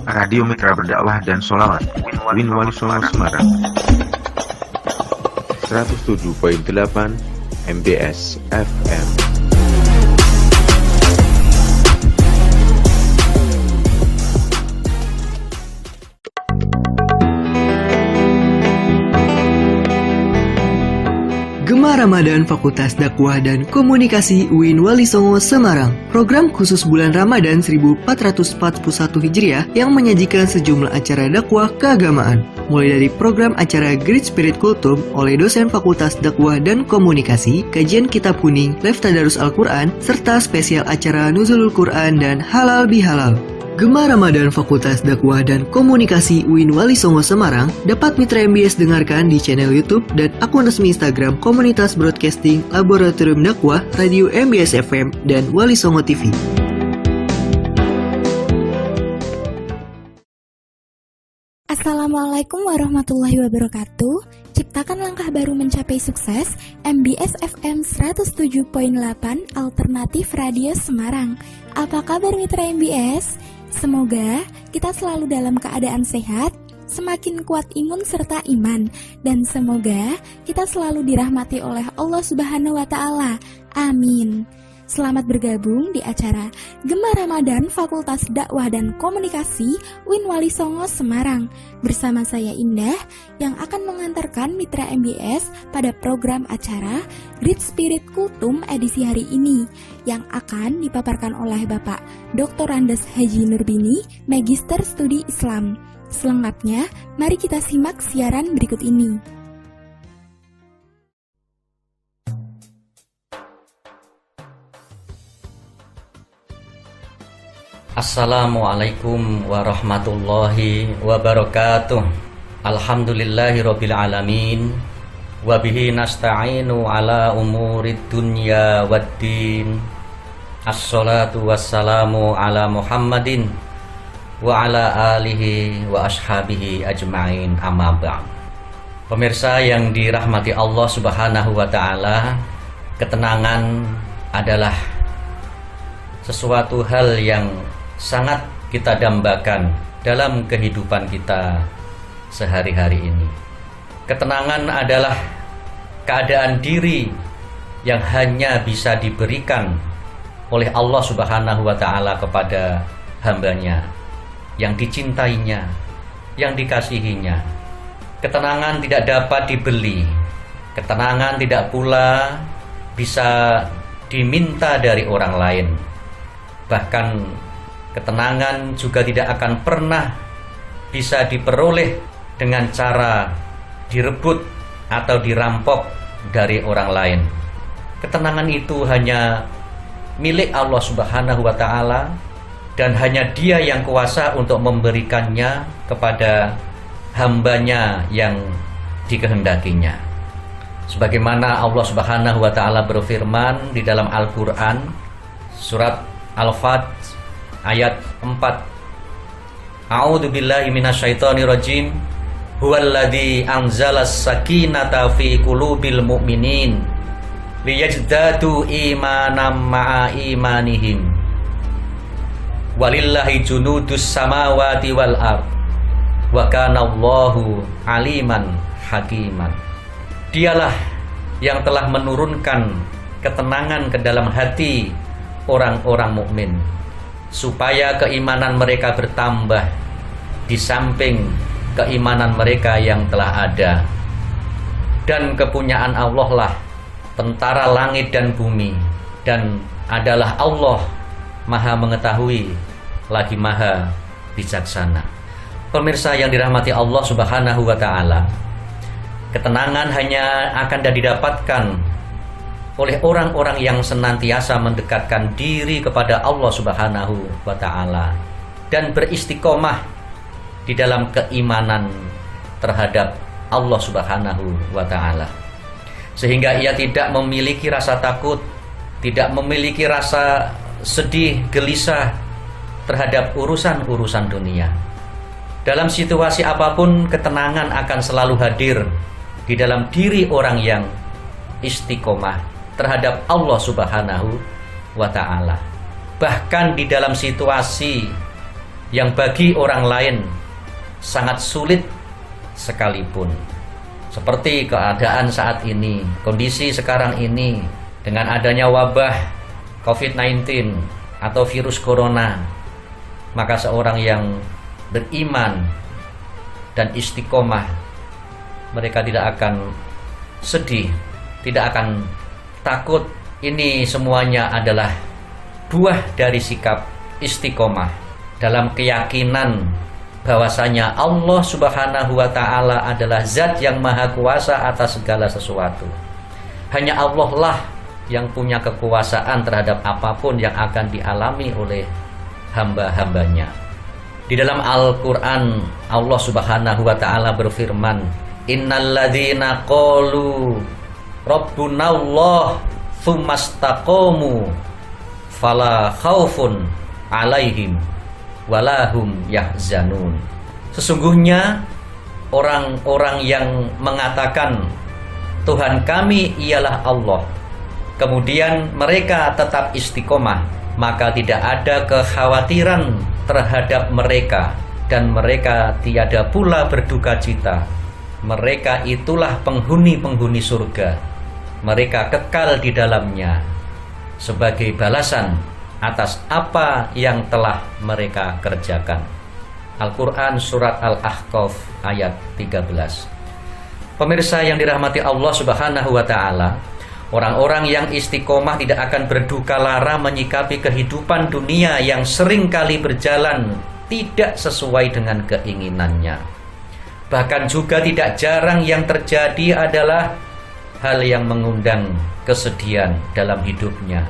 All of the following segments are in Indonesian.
Radio Mitra Berdakwah dan Sholawat Win Wali Songo Semarang 107.8 MBS FM. Gema Ramadan Fakultas Dakwah dan Komunikasi UIN Wali Songo Semarang. Program khusus bulan Ramadan 1441 Hijriah yang menyajikan sejumlah acara dakwah keagamaan. Mulai dari program acara Great Spirit Kultum oleh dosen Fakultas Dakwah dan Komunikasi, kajian kitab kuning, live tadarus Al-Quran, serta spesial acara Nuzulul Quran dan Halal Bihalal. Gema Ramadan Fakultas Dakwah dan Komunikasi UIN Wali Songo Semarang dapat Mitra MBS dengarkan di channel YouTube dan akun resmi Instagram Komunitas Broadcasting Laboratorium Dakwah Radio MBS FM dan Wali Songo TV. Assalamualaikum warahmatullahi wabarakatuh. Ciptakan langkah baru mencapai sukses. MBS FM 107.8 Alternatif Radio Semarang. Apa kabar Mitra MBS? Semoga kita selalu dalam keadaan sehat, semakin kuat imun serta iman, dan semoga kita selalu dirahmati oleh Allah Subhanahu wa Ta'ala. Amin. Selamat bergabung di acara Gema Ramadan Fakultas Dakwah dan Komunikasi UIN Wali Songo Semarang. Bersama saya Indah yang akan mengantarkan Mitra MBS pada program acara Great Spirit Kultum edisi hari ini yang akan dipaparkan oleh Bapak Dr. Andes Haji Nurbini, Magister Studi Islam. Selengkapnya, mari kita simak siaran berikut ini. Assalamualaikum warahmatullahi wabarakatuh. Alhamdulillahirabbil alamin. Wabihi nasta'inu ala umurid dunya waddin. Assalatu wassalamu ala Muhammadin wa ala alihi wa ashabihi ajma'in, amma ba'd. Pemirsa yang dirahmati Allah Subhanahu wa Ta'ala, ketenangan adalah sesuatu hal yang sangat kita dambakan dalam kehidupan kita sehari-hari ini. Ketenangan adalah keadaan diri yang hanya bisa diberikan oleh Allah Subhanahu wa Ta'ala kepada hambanya yang dicintainya, yang dikasihinya. Ketenangan tidak dapat dibeli. Ketenangan tidak pula bisa diminta dari orang lain. Bahkan ketenangan juga tidak akan pernah bisa diperoleh dengan cara direbut atau dirampok dari orang lain. Ketenangan itu hanya milik Allah Subhanahu wa Ta'ala, dan hanya Dia yang kuasa untuk memberikannya kepada hambanya yang dikehendakinya. Sebagaimana Allah Subhanahu wa Ta'ala berfirman di dalam Al-Quran, surat Al-Fat ayat 4. A'udzu billahi minasyaitonir rajim. Huwallazi anzalas sakinata fi qulubil mu'minin liyajdadu imanan ma'a imanihim. Walillahi junudus samawati wal ard. Wa kana Allahu aliman hakiman. Dialah yang telah menurunkan ketenangan ke dalam hati orang-orang mukmin, supaya keimanan mereka bertambah di samping keimanan mereka yang telah ada. Dan kepunyaan Allah lah tentara langit dan bumi, dan adalah Allah Maha mengetahui lagi Maha bijaksana. Pemirsa yang dirahmati Allah Subhanahu wa Ta'ala, ketenangan hanya akan didapatkan oleh orang-orang yang senantiasa mendekatkan diri kepada Allah Subhanahu wa Ta'ala dan beristiqomah di dalam keimanan terhadap Allah Subhanahu wa Ta'ala, sehingga ia tidak memiliki rasa takut, tidak memiliki rasa sedih, gelisah terhadap urusan-urusan dunia. Dalam situasi apapun, ketenangan akan selalu hadir di dalam diri orang yang istiqomah terhadap Allah Subhanahu wa Ta'ala. Bahkan di dalam situasi yang bagi orang lain sangat sulit sekalipun. Seperti keadaan saat ini, kondisi sekarang ini dengan adanya wabah COVID-19 atau virus corona, maka seorang yang beriman dan istiqomah, mereka tidak akan sedih, tidak akan takut. Ini semuanya adalah buah dari sikap istiqomah dalam keyakinan bahwasanya Allah Subhanahu wa Ta'ala adalah zat yang maha kuasa atas segala sesuatu. Hanya Allah lah yang punya kekuasaan terhadap apapun yang akan dialami oleh hamba-hambanya. Di dalam Al-Quran, Allah Subhanahu wa Ta'ala berfirman, innalladzina qalu rabbunallah tsumastaqamu fala khaufun alaihim walahum yahzanun. Sesungguhnya orang-orang yang mengatakan Tuhan kami ialah Allah, kemudian mereka tetap istiqomah, maka tidak ada kekhawatiran terhadap mereka, dan mereka tiada pula berduka cita. Mereka itulah penghuni-penghuni surga, mereka kekal di dalamnya sebagai balasan atas apa yang telah mereka kerjakan. Al-Quran Surat Al-Ahqaf ayat 13. Pemirsa yang dirahmati Allah Subhanahu wa Ta'ala, orang-orang yang istiqomah tidak akan berduka lara menyikapi kehidupan dunia yang sering kali berjalan tidak sesuai dengan keinginannya. Bahkan juga tidak jarang yang terjadi adalah hal yang mengundang kesedihan dalam hidupnya.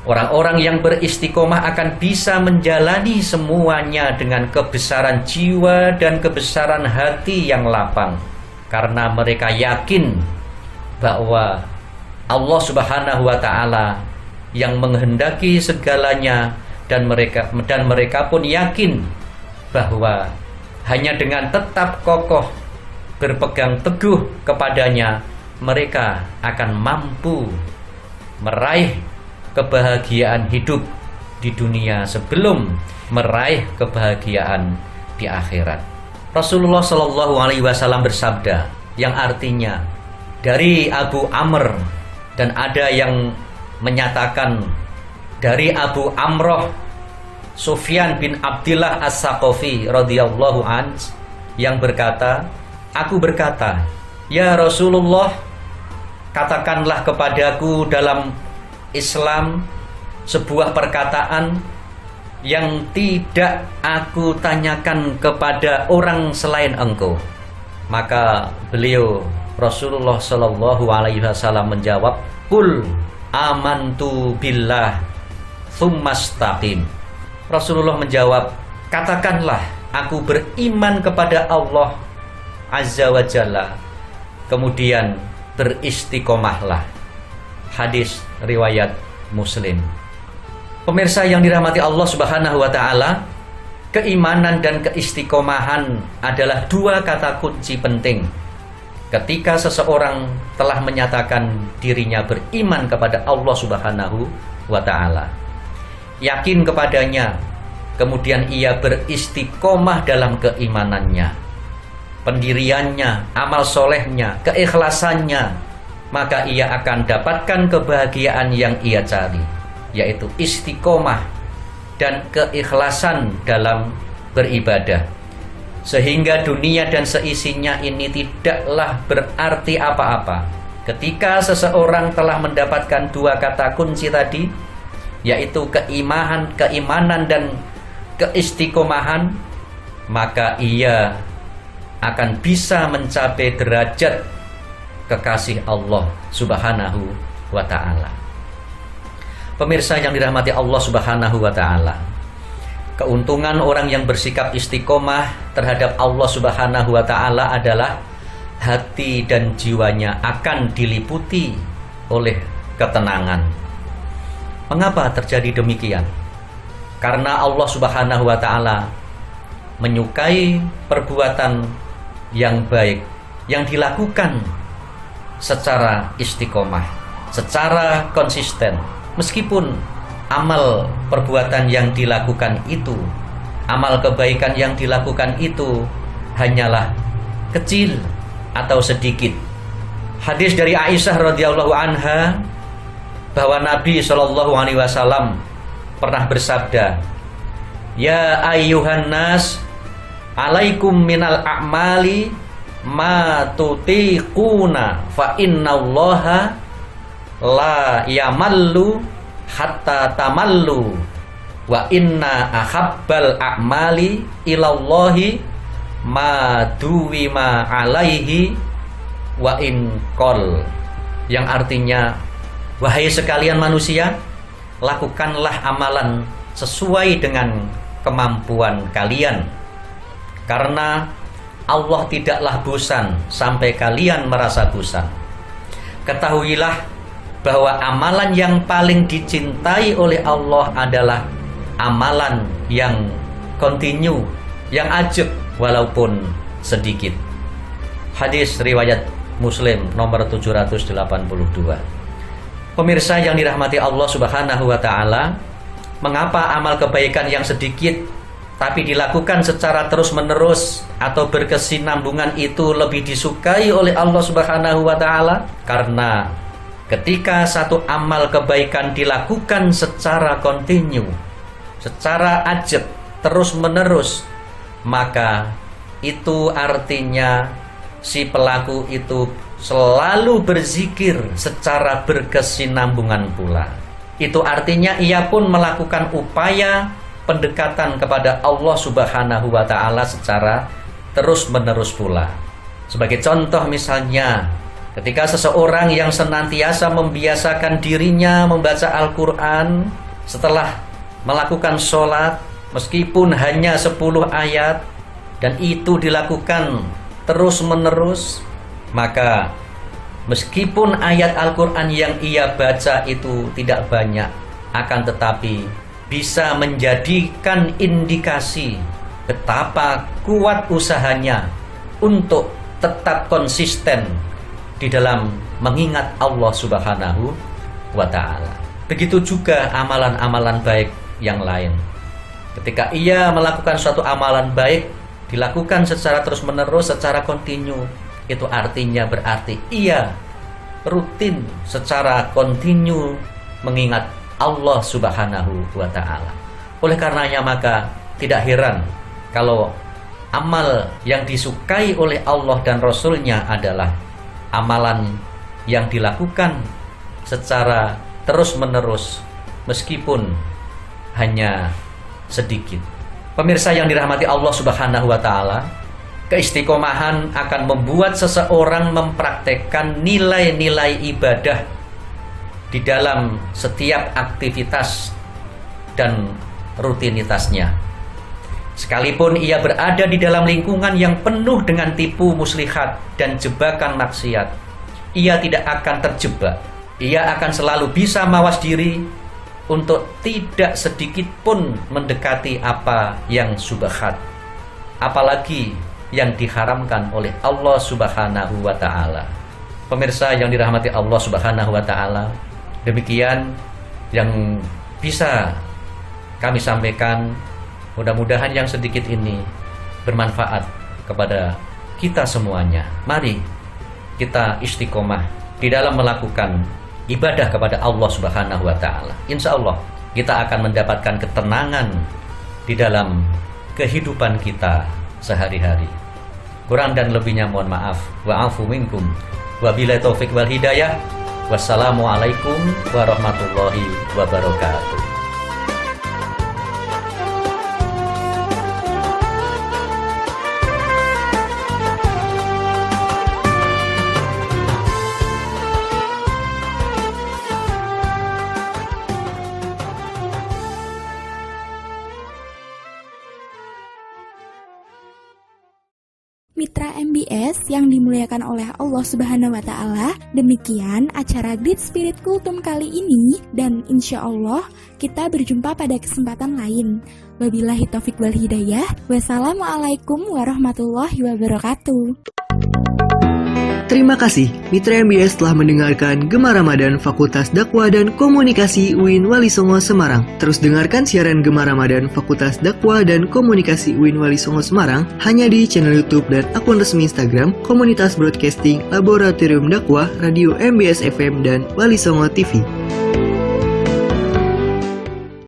Orang-orang yang beristiqomah akan bisa menjalani semuanya dengan kebesaran jiwa dan kebesaran hati yang lapang, karena mereka yakin bahwa Allah Subhanahu wa Ta'ala yang menghendaki segalanya, dan mereka pun yakin bahwa hanya dengan tetap kokoh berpegang teguh kepadanya, mereka akan mampu meraih kebahagiaan hidup di dunia sebelum meraih kebahagiaan di akhirat. Rasulullah Shallallahu Alaihi Wasallam bersabda, yang artinya dari Abu Amr, dan ada yang menyatakan dari Abu Amroh, Sufyan bin Abdillah As-Saqafi radhiyallahu anhu, yang berkata, aku berkata, ya Rasulullah, katakanlah kepadaku dalam Islam sebuah perkataan yang tidak aku tanyakan kepada orang selain engkau. Maka beliau Rasulullah Shallallahu Alaihi Wasallam menjawab, Qul amantu billah tsumastaqim. Rasulullah menjawab, katakanlah aku beriman kepada Allah Azza wa Jalla, kemudian beristiqomahlah. Hadis riwayat Muslim. Pemirsa yang dirahmati Allah Subhanahu wa Ta'ala, keimanan dan keistiqomahan adalah dua kata kunci penting ketika seseorang telah menyatakan dirinya beriman kepada Allah Subhanahu wa Ta'ala, yakin kepadanya, kemudian ia beristiqomah dalam keimanannya, pendiriannya, amal solehnya, keikhlasannya, maka ia akan dapatkan kebahagiaan yang ia cari, yaitu istiqomah dan keikhlasan dalam beribadah. Sehingga dunia dan seisinya ini tidaklah berarti apa-apa ketika seseorang telah mendapatkan dua kata kunci tadi, yaitu keimanan dan keistiqomahan, maka ia akan bisa mencapai derajat kekasih Allah Subhanahu wa Ta'ala. Pemirsa yang dirahmati Allah Subhanahu wa Ta'ala, keuntungan orang yang bersikap istiqomah terhadap Allah Subhanahu wa Ta'ala adalah hati dan jiwanya akan diliputi oleh ketenangan. Mengapa terjadi demikian? Karena Allah Subhanahu wa Ta'ala menyukai perbuatan yang baik yang dilakukan secara istiqomah, secara konsisten, meskipun amal perbuatan yang dilakukan itu amal kebaikan yang dilakukan itu hanyalah kecil atau sedikit. Hadis dari Aisyah radhiyallahu anha bahwa Nabi Shallallahu alaihi wasallam pernah bersabda, "Ya ayyuhan nas, alaikum minal a'mali ma tutiquna fa innallaha la yamallu hatta tamallu wa inna ahabbal a'mali ilallahi ma duwima alaihi wa in qol." Yang artinya, wahai sekalian manusia, lakukanlah amalan sesuai dengan kemampuan kalian, karena Allah tidaklah bosan sampai kalian merasa bosan. Ketahuilah bahwa amalan yang paling dicintai oleh Allah adalah amalan yang kontinu, yang ajeb walaupun sedikit. Hadis riwayat Muslim nomor 782. Pemirsa yang dirahmati Allah Subhanahu wa taala, mengapa amal kebaikan yang sedikit tapi dilakukan secara terus-menerus atau berkesinambungan itu lebih disukai oleh Allah Subhanahu wa taala? Karena ketika satu amal kebaikan dilakukan secara kontinu, secara ajeb, terus-menerus, maka itu artinya si pelaku itu selalu berzikir secara berkesinambungan pula. Itu artinya ia pun melakukan upaya pendekatan kepada Allah Subhanahu wa taala secara terus-menerus pula. Sebagai contoh misalnya, ketika seseorang yang senantiasa membiasakan dirinya membaca Al-Quran setelah melakukan sholat, meskipun hanya 10 ayat, dan itu dilakukan terus-menerus, maka meskipun ayat Al-Quran yang ia baca itu tidak banyak, akan tetapi bisa menjadikan indikasi betapa kuat usahanya untuk tetap konsisten di dalam mengingat Allah Subhanahu wa ta'ala. Begitu juga amalan-amalan baik yang lain. Ketika ia melakukan suatu amalan baik, dilakukan secara terus-menerus, secara kontinu, itu artinya berarti ia rutin secara kontinu mengingat Allah Subhanahu wa ta'ala. Oleh karenanya maka tidak heran kalau amal yang disukai oleh Allah dan Rasul-Nya adalah amalan yang dilakukan secara terus-menerus meskipun hanya sedikit. Pemirsa yang dirahmati Allah Subhanahu wa ta'ala, keistiqomahan akan membuat seseorang mempraktekkan nilai-nilai ibadah di dalam setiap aktivitas dan rutinitasnya. Sekalipun ia berada di dalam lingkungan yang penuh dengan tipu muslihat dan jebakan maksiat, ia tidak akan terjebak. Ia akan selalu bisa mawas diri untuk tidak sedikit pun mendekati apa yang subhat, apalagi yang diharamkan oleh Allah Subhanahu wa ta'ala. Pemirsa yang dirahmati Allah Subhanahu wa ta'ala, demikian yang bisa kami sampaikan. Mudah-mudahan yang sedikit ini bermanfaat kepada kita semuanya. Mari kita istiqomah di dalam melakukan ibadah kepada Allah Subhanahu wa ta'ala. Insya Allah kita akan mendapatkan ketenangan di dalam kehidupan kita sehari-hari. Kurang dan lebihnya mohon maaf. Wa'afu minkum. Wabillahi taufik wal hidayah. Wassalamualaikum warahmatullahi wabarakatuh. Mitra MBS yang dimuliakan oleh Allah Subhanahu wa ta'ala, demikian acara Great Spirit Kultum kali ini, dan insya Allah kita berjumpa pada kesempatan lain. Wabillahi taufik wal hidayah. Wassalamualaikum warahmatullahi wabarakatuh. Terima kasih, Mitra MBS telah mendengarkan Gema Ramadan Fakultas Dakwah dan Komunikasi UIN Wali Songo Semarang. Terus dengarkan siaran Gema Ramadan Fakultas Dakwah dan Komunikasi UIN Wali Songo Semarang hanya di channel YouTube dan akun resmi Instagram Komunitas Broadcasting Laboratorium Dakwah Radio MBS FM dan Wali Songo TV.